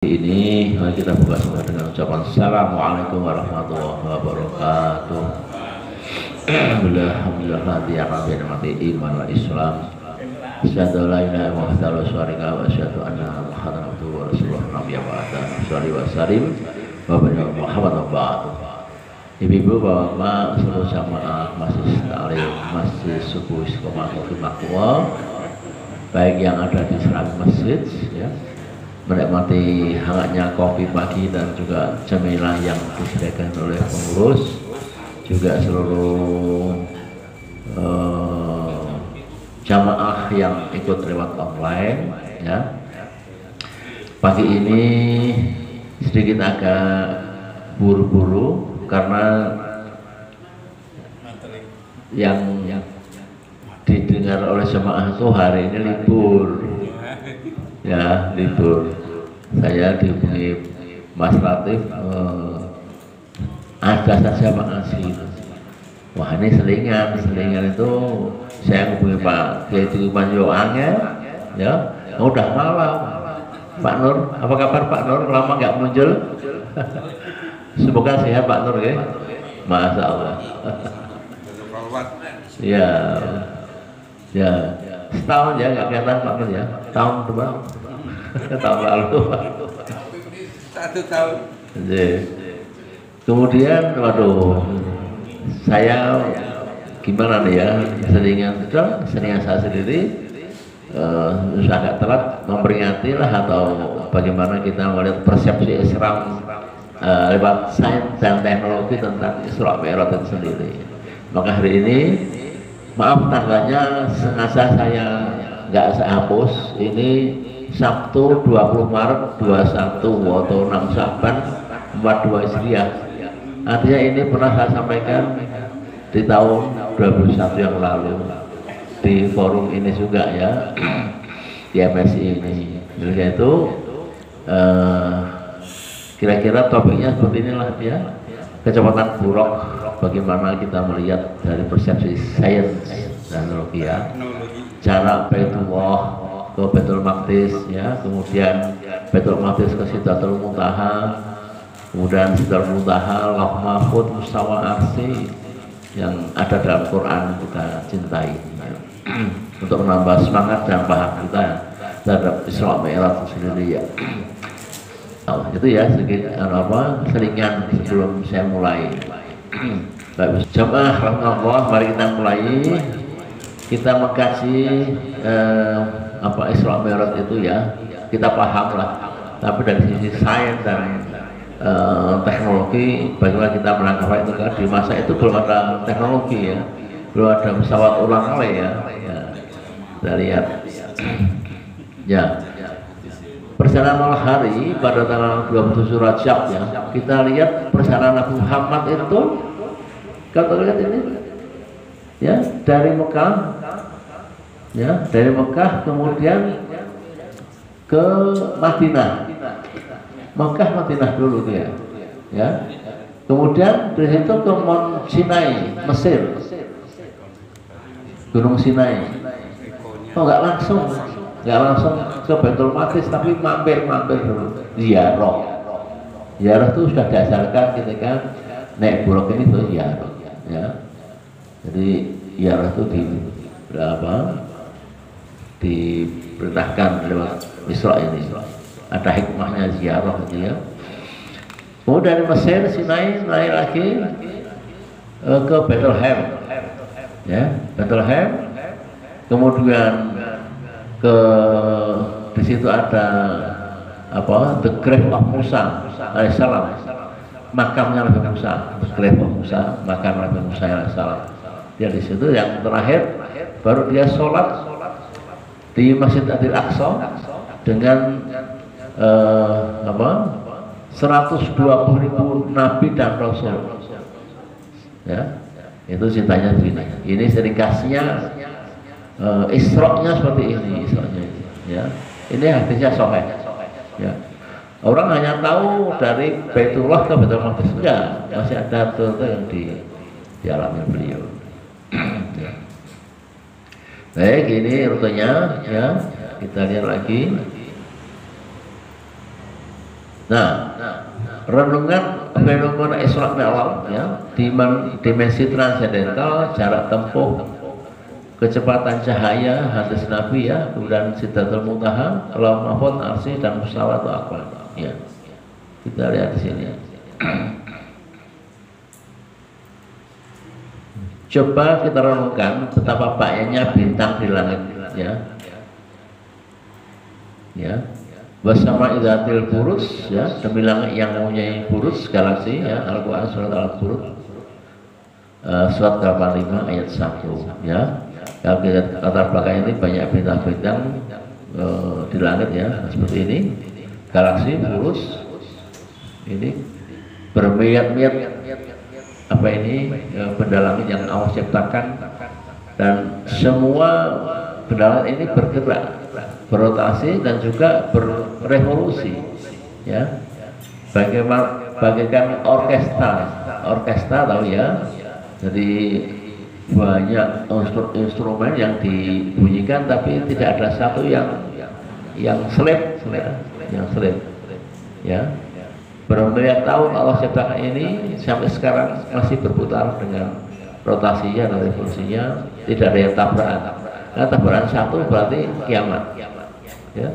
Ini mari kita buka semua dengan ucapan Assalamualaikum warahmatullahi wabarakatuh. Alhamdulillah hadiah rabbil mati iman wal Islam. Asyhadu an la ilaha illallah wa asyhadu anna Muhammadan abduhu wa rasuluh nabiyya wa sholli wa sallim wa barik Muhammad wa ba'du. Ibu-ibu, bapak-bapak, seluruh jamaah masjid taklim, masjid subuh istiqomah Maqwa, baik yang ada di Serambi Masjid ya, menikmati hangatnya kopi pagi dan juga cemilan yang disediakan oleh pengurus, juga seluruh jamaah yang ikut lewat online ya. Pagi ini sedikit agak buru-buru karena yang didengar oleh jemaah itu hari ini libur ya, libur. Saya dihubungi Mas Latif, ada saja Pak Asih. Wah, ini selingan itu saya hubungi Pak Kiai Panjoangnya ya, udah malam. Pak Nur, apa kabar Pak Nur? Lama nggak muncul. Semoga sehat Pak Nur ya. Masya Allah. Ya, ya. Setahun ya nggak kelihatan Pak Nur ya. Tahun berapa? Tahun lalu. 1 tahun. Kemudian, waduh, saya gimana nih ya? Seringan saya sendiri agak telat memperingati lah, atau bagaimana kita melihat persepsi Islam lewat sains dan teknologi tentang Isra Mi'raj itu sendiri. Maka hari ini, maaf tanggalnya sengaja saya nggak saya hapus. Ini Sabtu 20 Maret 21 atau 6 Syaban 42 Hijriah. Artinya ini pernah saya sampaikan di tahun 2021 yang lalu di forum ini juga ya, di MSI ini. Jadi itu kira-kira topiknya seperti inilah ya, kecepatan buruk, bagaimana kita melihat dari persepsi sains dan teknologi ya, jarak Baitullah ke Baitul Maqdis ya, kemudian Baitul Maqdis ke Sidratul Muntaha, kemudian Sidratul Muntaha, Lauh Mahfuz, Mustawa Arsy yang ada dalam Quran kita cintai ya. Untuk menambah semangat dan paham kita terhadap Isra Mi'raj sendiri ya. Itu ya sedikit selingan sebelum saya mulai. Baik, jamaah rahmatullah, mari kita mulai. Kita mengkaji Isra Mi'raj itu ya, kita paham lah. Tapi dari sisi sains dan teknologi, bagaimana kita menangkap itu kan, di masa itu belum ada teknologi ya, belum ada pesawat ulang-alik ya. Kita lihat ya, perjalanan malam hari pada tanggal 27 Rajab ya, kita lihat perjalanan Nabi Muhammad itu, kalau lihat ini ya, dari Mekah ya, dari Mekah kemudian ke Madinah, Mekah Madinah dulu tuh ya, kemudian dari situ ke Mount Sinai, Mesir, Gunung Sinai. Oh, nggak langsung ke Baitul Maqdis, tapi mampir dulu ziarah. Ziarah itu sudah diajarkan ketika naik buruk ini tuh ziarah ya. Jadi ziarah itu diperintahkan lewat Isra ini. Ada hikmahnya ziarah gitu ya. Kemudian dari Mesir Sinai naik lagi ke Bethlehem ya, Bethlehem. Kemudian di situ ada the grave of Musa alaihissalam, makamnya Nabi Musa, the grave of Musa, makam Nabi Musa alaihissalam. Dia di situ yang terakhir, baru dia sholat di Masjid Al-Aqsa dengan 120.000 nabi dan rasul ya. Itu ceritanya begini. Ini seringkasnya Isra-nya seperti ini, Isra-nya ya. Ini hadisnya sahih ya. Orang hanya tahu dari Baitullah ke Baitul Maqdis, enggak, masih ada tuh yang dialami beliau. Ya. Baik, ini rutenya ya, kita lihat lagi. Nah, renungan fenomena Isra Mi'raj ya, dimensi transendental, jarak tempuh, kecepatan cahaya, hadis Nabi ya, kemudian Sidratul Muntaha, Lauh Mahfuz, Arsy dan Mustawa atau apa ya. Kita lihat di sini. Coba kita renungkan betapa banyaknya bintang di langit ya. Ya. Bersama idzatil burus ya, demi langit yang mempunyai burus galaksi ya, Al-Qur'an surat Al-Burj surat 85 ayat 1 ya. Kalau kita latar belakang ini banyak bintang-bintang di langit ya, seperti ini, galaksi burus ini bermiliar-miliar apa ini benda langit yang Allah ciptakan, dan semua benda langit ini bergerak, berotasi dan juga berevolusi ya, bagaikan orkestra tahu ya. Jadi banyak instrumen yang dibunyikan tapi tidak ada satu yang selip ya. Bermiliar tahun Allah ciptakan ini sampai sekarang masih berputar dengan rotasinya dan revolusinya, tidak ada yang tabrakan. Nah, tabrakan satu berarti kiamat ya.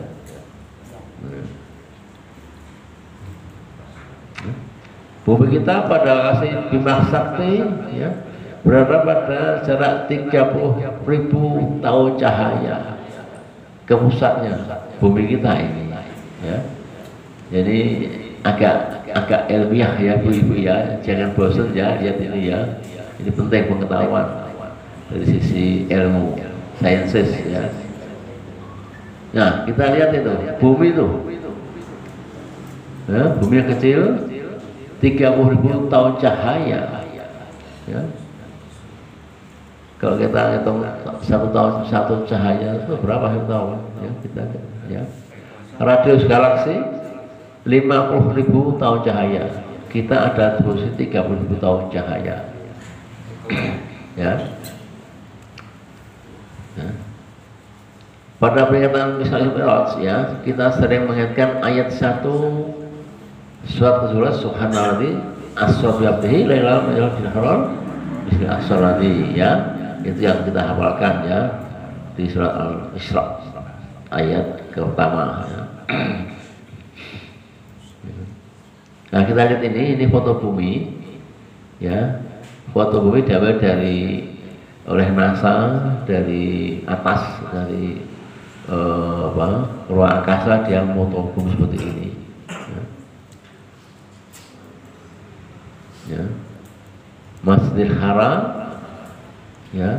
Bumi kita pada kasih Bima Sakti ya, berada pada jarak 30.000 tahun cahaya ke pusatnya bumi kita ini ya. Jadi agak ilmiah ya Bu-ibu ya, jangan bosan ya lihat ini ya. Ini penting pengetahuan dari sisi ilmu sainsis ya. Nah, kita lihat itu bumi itu ya, bumi yang kecil 30.000 tahun cahaya ya. Kalau kita hitung satu cahaya itu berapa tahun ya, kita ya. Radius galaksi 50.000 tahun cahaya, kita ada terus 30.000 tahun cahaya ya. Nah, pada peringatan Isra Mi'raj ya, kita sering mengingatkan ayat 1 surat ke-11, subhanalladzi asra bi 'abdihi lailal masjidil haram bismi asrati ya. Itu yang kita hafalkan ya di surat Al-Isra ayat pertama ya. Nah, kita lihat ini foto bumi ya, foto bumi diambil oleh NASA dari atas, dari ruang angkasa, dia foto bumi seperti ini ya. Masjidil Haram ya,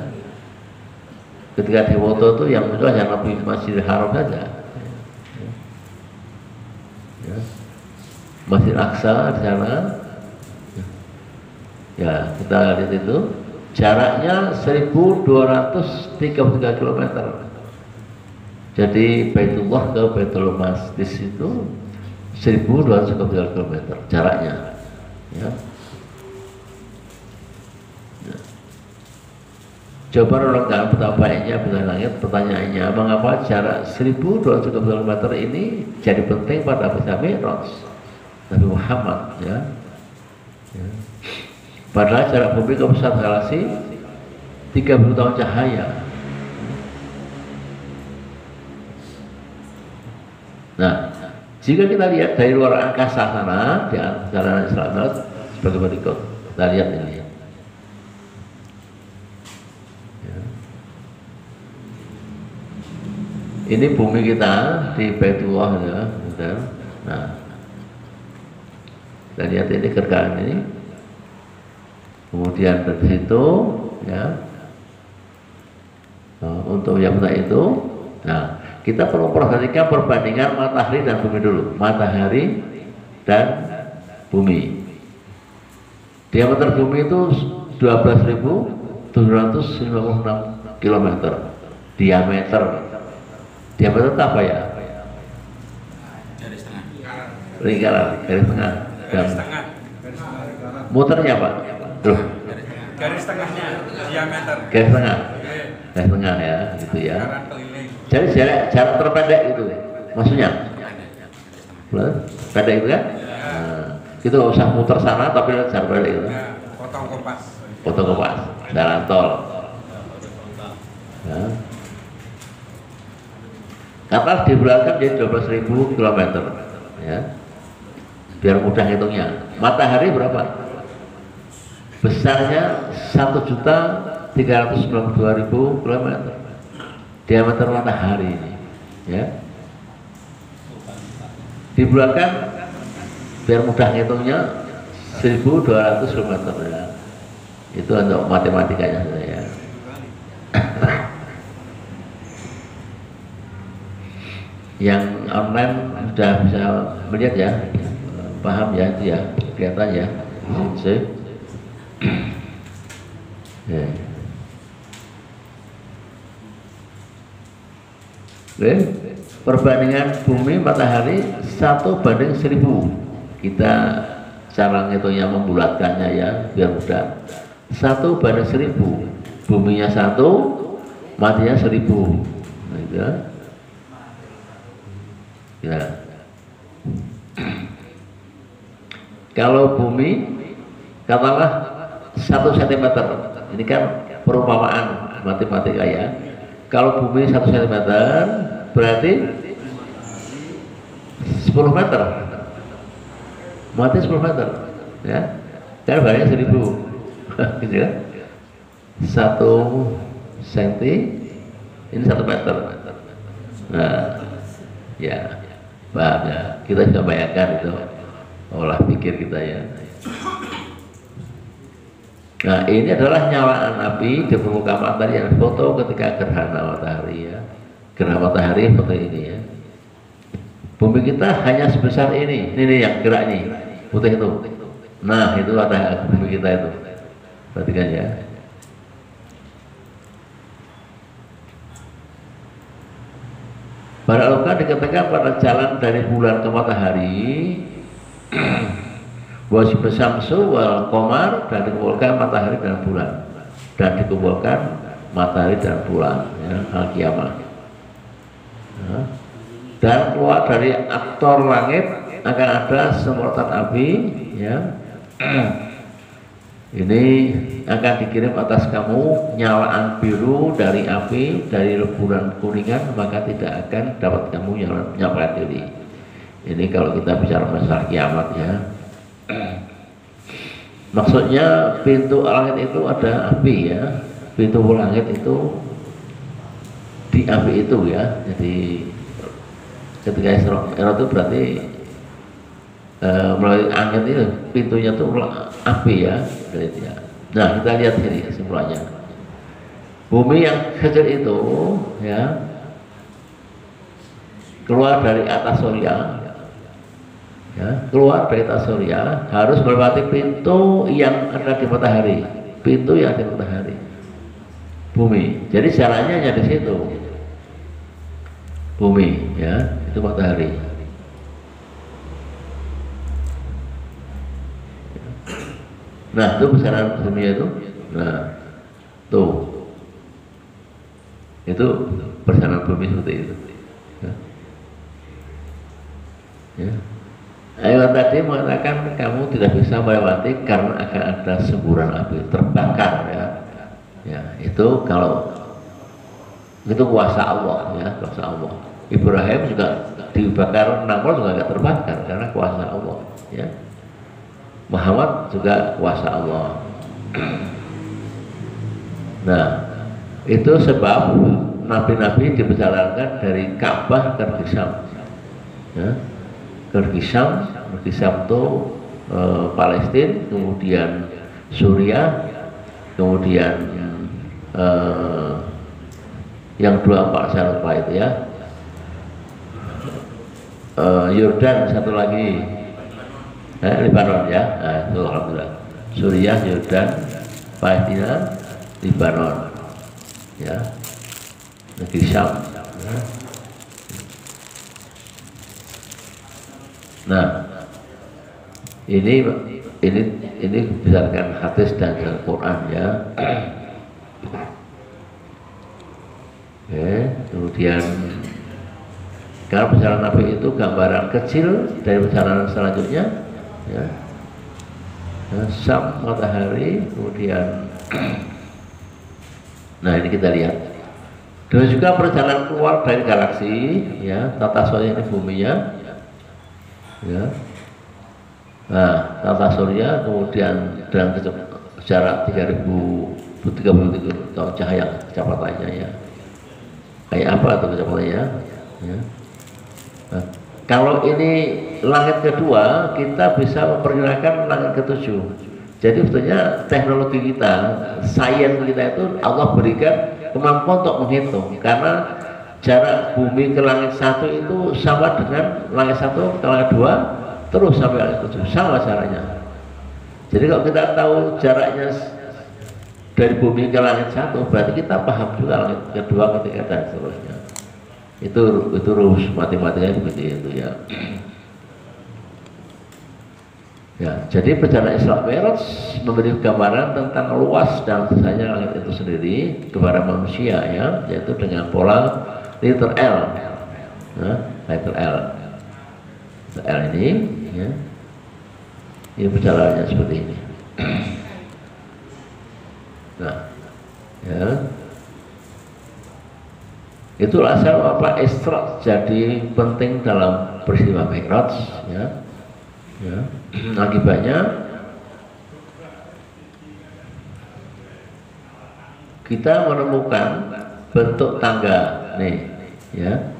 ketika di foto itu yang muncul hanya Nabi Masjidil Haram saja ya. Masjid Aqsa di sana ya, kita lihat itu jaraknya 1233 km. Jadi Baitullah ke Baitul Maqdis itu 1233 km jaraknya ya. Coba renungkan betapa baiknya benda langit. Pertanyaannya, mengapa jarak 1200 km ini jadi penting pada Isra Mi'raj Nabi Muhammad ya. Padahal jarak bumi ke pusat galaksi 30 tahun cahaya. Nah, jika kita lihat dari luar angkasa sana, di antara Isra Mi'raj sebagai berikut. Kita lihat ini ya. Ini bumi kita di Baitullah ya, nah, kita lihat ini kergaan ini, kemudian dari situ ya, untuk yang itu, nah kita perlu perhatikan perbandingan matahari dan bumi dulu, matahari dan bumi. Diameter bumi itu 12.756 km diameter. Diameter itu apa ya? Garis tengah. Lingkaran, garis tengah. Dan muternya apa? Loh. Garis tengahnya diameter. Garis tengah. Garis tengah ya, gitu ya. Jadi jarak terpendek itu, maksudnya? Pendek itu kan? Nah, itu nggak usah muter sana tapi jalur pendek itu. Potong kompas. Potong kompas, jalan tol. Ya. Kapal dibulatkan jadi 12.000 km, ya. Biar mudah hitungnya. Matahari berapa? Besarnya 1.392.000 km. Diameter matahari ini, ya. Dibulatkan biar mudah hitungnya 1.200 km, ya. Itu untuk matematikanya saya. Yang online sudah bisa melihat ya, paham ya, itu ya, kelihatan ya. Ya. Oke, perbandingan bumi matahari 1:1000. Kita cara ngitungnya membulatkannya ya, biar mudah. 1:1000. Buminya 1, matinya 1000. Nah, gitu ya. Ya. Kalau bumi katakanlah 1 cm, ini kan perumpamaan matematika ya. Kalau bumi 1 cm berarti 10 meter, mati 10 meter, ya. Kan banyak 1000, gitu kan? 1 cm ini 1 meter. Nah, ya, paham ya. Kita bisa bayangkan itu olah pikir kita ya. Nah, ini adalah nyawaan api di permukaan matahari yang foto ketika gerhana matahari ya. Gerhana matahari seperti ini ya. Bumi kita hanya sebesar ini yang gerak nih, putih itu. Nah, itu ada bumi kita itu. Perhatikan ya. Para ulama dikatakan pada jalan dari bulan ke matahari wasif samsu wal qamar, dan dikumpulkan matahari dan bulan, dan dikumpulkan matahari dan bulan ya, al kiamat ya. Dan keluar dari aktor langit akan ada semprotan api ya. Ini akan dikirim atas kamu nyawaan biru dari api dari bulan kuningan, maka tidak akan dapat kamu nyalakan diri. Ini kalau kita bicara masalah kiamat ya. Maksudnya pintu langit itu ada api ya, pintu langit itu di api itu ya. Jadi ketika Isra itu berarti melalui angin itu pintunya itu api ya. Nah, kita lihat sini kesimpulannya. Bumi yang kecil itu ya keluar dari atas surya. Ya, keluar dari atas surya harus melewati pintu yang ada di matahari, pintu yang di matahari, bumi. Jadi jalannya hanya di situ, bumi, ya, itu matahari. Nah, itu besaran bumi itu. Nah, tuh, itu besaran bumi seperti itu. Ya. Ya. Ayat tadi mengatakan kamu tidak bisa melewati karena akan ada semburan api terbakar ya. Ya, itu kalau itu kuasa Allah ya, kuasa Allah. Ibrahim juga dibakar Namrud juga nggak terbakar karena kuasa Allah ya. Muhammad juga kuasa Allah. Nah, itu sebab nabi-nabi dibesarkan dari Ka'bah ke Syam. Ya. Syam itu Palestina, kemudian Suriah, kemudian yang 24 saya lupa itu ya, Yordan satu lagi, Libanon ya. Nah, itu alhamdulillah. Suriah, Yordan, Palestina, Libanon, ya, negeri Syam. Ya. Nah, ini berdasarkan hadis dan Al-Quran ya. Oke, kemudian Karena perjalanan Nabi itu gambaran kecil dari perjalanan selanjutnya, ya. Sam, matahari, kemudian nah ini kita lihat. Dan juga perjalanan keluar dari galaksi, ya, tata surya ini buminya, ya. Nah, tata surya kemudian dengan jarak 3033 tahun cahaya kecepatannya, ya. Kayak apa tuh kecepatannya? Ya. Nah, kalau ini langit kedua, kita bisa memperkirakan langit ketujuh. Jadi sebetulnya teknologi kita, sains kita itu Allah berikan kemampuan untuk menghitung, karena jarak bumi ke langit satu itu sama dengan langit satu ke langit dua, terus sampai langit tujuh, sama caranya. Jadi kalau kita tahu jaraknya dari bumi ke langit satu, berarti kita paham juga langit kedua, ketiga, dan seterusnya. Itu rumus matematika seperti itu, ya. Ya, jadi perjalanan Isra Mi'raj memberi gambaran tentang luas dan besarnya langit itu sendiri kepada manusia, ya, yaitu dengan pola liter L, nah, liter L, L ini, ya, ini perjalanannya seperti ini. Nah, ya, itulah sebab apa Isra jadi penting dalam peristiwa Mi'raj, ya. Ya, akibatnya kita menemukan bentuk tangga nih, ya.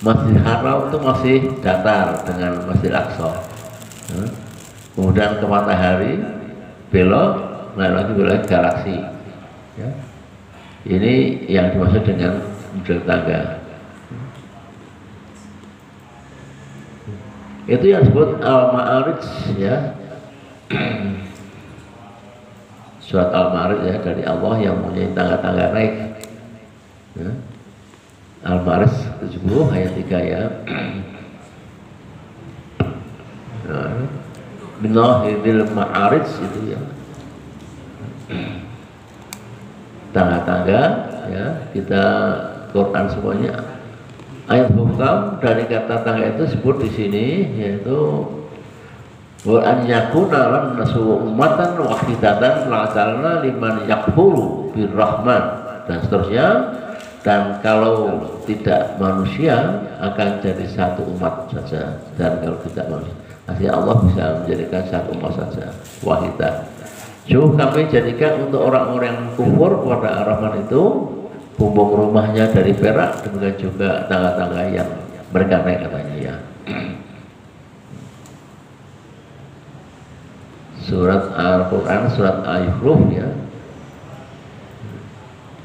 Masjid Haram itu masih datar dengan Masjid Aqsa, ya. Kemudian ke matahari belok, nah lagi belok galaksi, ya. Ini yang dimaksud dengan model tangga. Itu yang disebut Al-Ma'arij, ya. Surat Al-Ma'arij, ya, dari Allah yang mempunyai tangga-tangga naik, ya. Al-Ma'arij 70 ayat 3, ya. Minahidil Ma'arij itu, ya, tangga-tangga, ya. Kita Quran semuanya ayat hukam dari kata tangga itu sebut di sini, yaitu wa an yakuna lan nasu ummatan wahidatan la'jalna liman yakfuru birrahman, dan seterusnya. Dan kalau tidak manusia akan jadi satu umat saja, dan kalau tidak manusia artinya Allah bisa menjadikan satu umat saja, wahidah. So kami jadikan untuk orang-orang yang kufur kepada Ar-Rahman itu bumbung rumahnya dari perak, demikian juga tangga-tangga yang mereka naik, katanya, ya. Surat Al-Quran, surat Al-Yufruf, ya.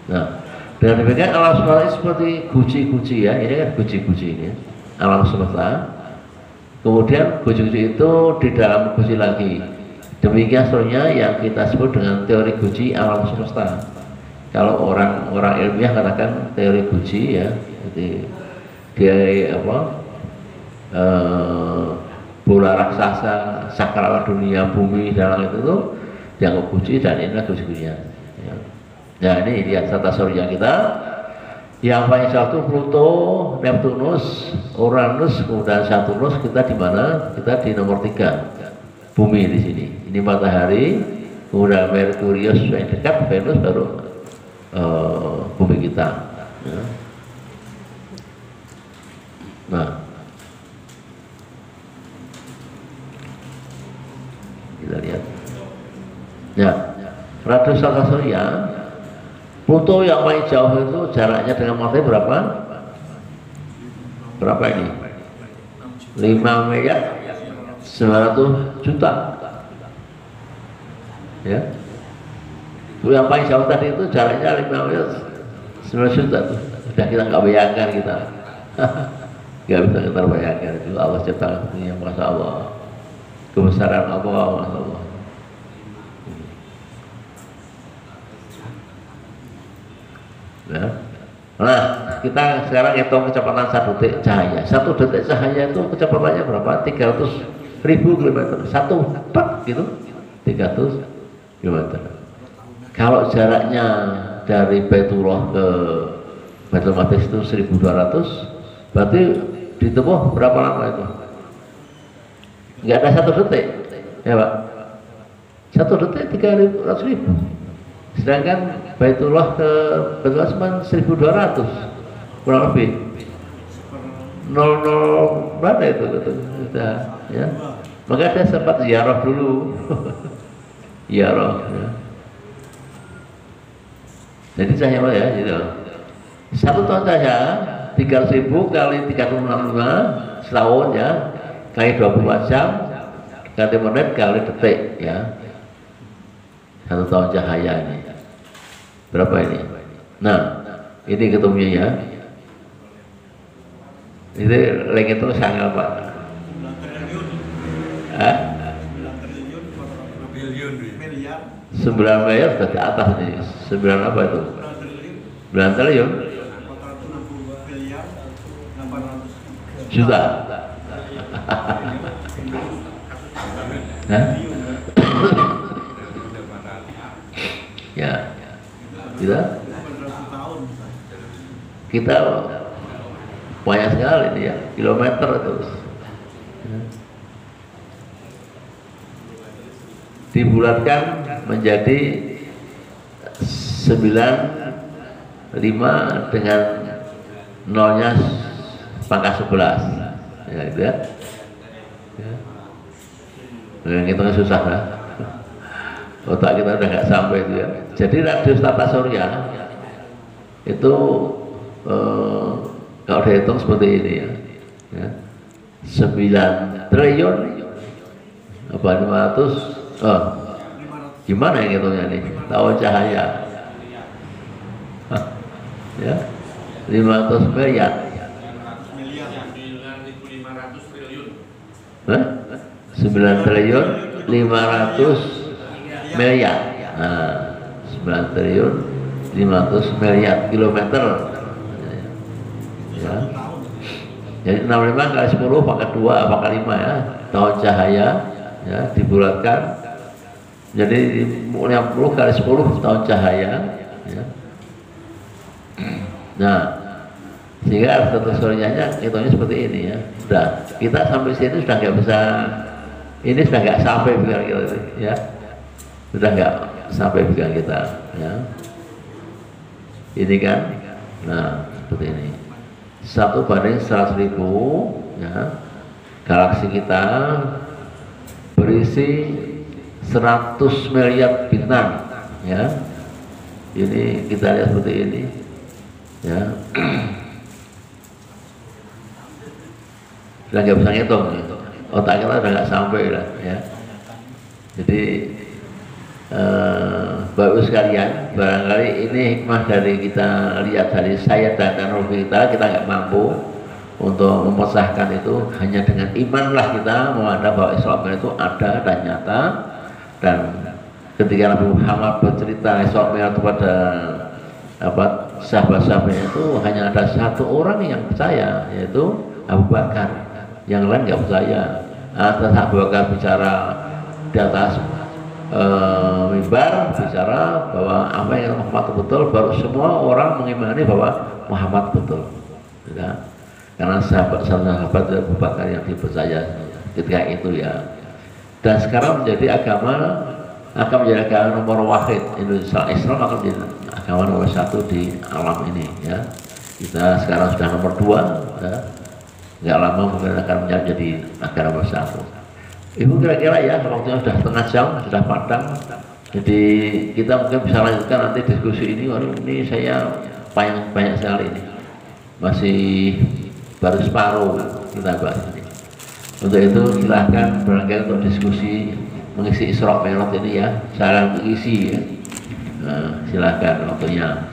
Nah, dengan demikian alam semesta seperti guci-guci, ya. Ini kan guci-guci ini, alam semesta. Kemudian guci-guci itu di dalam guci lagi. Demikian sebenarnya yang kita sebut dengan teori guci alam semesta. Kalau orang ilmiah katakan teori Gucci, ya, jadi dia apa, bola raksasa, sakral dunia, bumi dan langit itu dianggap Gucci, dan inilah Gucci-nya, ya. Nah, ini lihat tata surya kita yang paling satu Pluto, Neptunus, Uranus, kemudian Saturnus. Kita di mana? Kita di nomor 3, bumi di sini. Ini matahari, kemudian Merkurius yang dekat, Venus, baru bumi kita, ya. Nah, kita lihat, ya, radius tata surya Pluto yang paling jauh itu jaraknya dengan matahari berapa? Berapa ini? 5 miliar 900 juta, ya. Yang paling jauh tadi itu jaraknya 5 miliar 9 juta tuh. Sudah kita nggak bayangkan, kita nggak bisa kita bayangkan itu. Allah ciptakan dunia, masya Allah, kebesaran Allah, masya Allah. Ya. Nah, kita sekarang hitung kecepatan 1 detik cahaya. 1 detik cahaya itu kecepatannya berapa? 300.000 km. 1 pak gitu, 300 km. Kalau jaraknya dari Baitullah ke Baitul Maqdis itu 1200, berarti ditempuh berapa lama itu? Nggak ada 1 detik, ya Pak. 1 detik 300.000. Sedangkan Baitullah ke Baitullah cuma 1.200 kurang lebih. 00 berapa itu sudah, ya. Maka dia sempat ziarah dulu. Ziarah, ya. Jadi saya ya gitu. 1 tahun saja 300.000 kali 365 setahun ya, kali 24 jam kali menit kali detik ya. 1 tahun cahaya ini berapa ini? Nah, ini ketemunya ya. Itu lagi itu sangat Pak. 9 miliar sudah di atas nih. 9 apa itu? 9 triliun juta. Hah? Ya, kita banyak sekali nih ya, kilometer terus. Dibulatkan menjadi 95 dengan nolnya pangkat 11 ya, gitu ya. Yang hitungnya susah lah, otak kita udah nggak sampai itu ya. Jadi radius tata surya itu kalau dihitung seperti ini ya, 9 triliun apa 500 gimana yang hitungnya nih, tahun cahaya ya, 500 miliar. 9 triliun 500 miliar. Nah, 9 triliun 500 miliar kilometer ya. Jadi 65 kali 10 pangkat 2 pangkat 5 ya, tahun cahaya ya, dibulatkan jadi 50 kali 10 tahun cahaya ya. Nah, sehingga tata suryanya hitungnya seperti ini ya. Sudah, kita sampai sini sudah nggak bisa, ini sudah nggak sampai pikiran kita ya, sudah nggak sampai pikiran kita ya. Ini kan, nah seperti ini, 1 banding 100.000 ya. Galaksi kita berisi 100 miliar bintang ya. Ini kita lihat seperti ini ya. Sudah nggak bisa ngitung, otak kita udah nggak sampai lah ya. Jadi Bapak Ibu sekalian, barangkali ini hikmah dari kita lihat dari saya dan teknologi kita nggak mampu untuk memecahkan itu. Hanya dengan imanlah kita menghadap bahwa Isra Mi'raj itu ada dan nyata. Dan ketika Nabi Muhammad bercerita Isra Mi'raj kepada sahabat-sahabatnya itu hanya ada 1 orang yang percaya, yaitu Abu Bakar. Yang lain nggak percaya. Atas Abu Bakar bicara di atas mimbar, bicara bahwa apa yang Muhammad betul, baru semua orang mengimani bahwa Muhammad betul ya. Karena sahabat Abu Bakar yang dipercaya ketika itu ya. Dan sekarang menjadi agama, akan menjadi agama nomor wahid Indonesia. Islam akan menjadi agama nomor 1 di alam ini ya. Kita sekarang sudah nomor 2 ya. Nggak lama mungkin akan menjadi agama nomor 1. Ibu kira-kira ya, waktunya sudah setengah jam, sudah padam. Jadi kita mungkin bisa lanjutkan nanti diskusi ini. Waduh, ini saya banyak sekali ini. Masih baru separuh kita bahas ini. Untuk itu silahkan barangkali untuk diskusi mengisi Isra Mi'raj ini ya, saran mengisi ya. Nah, silahkan waktunya.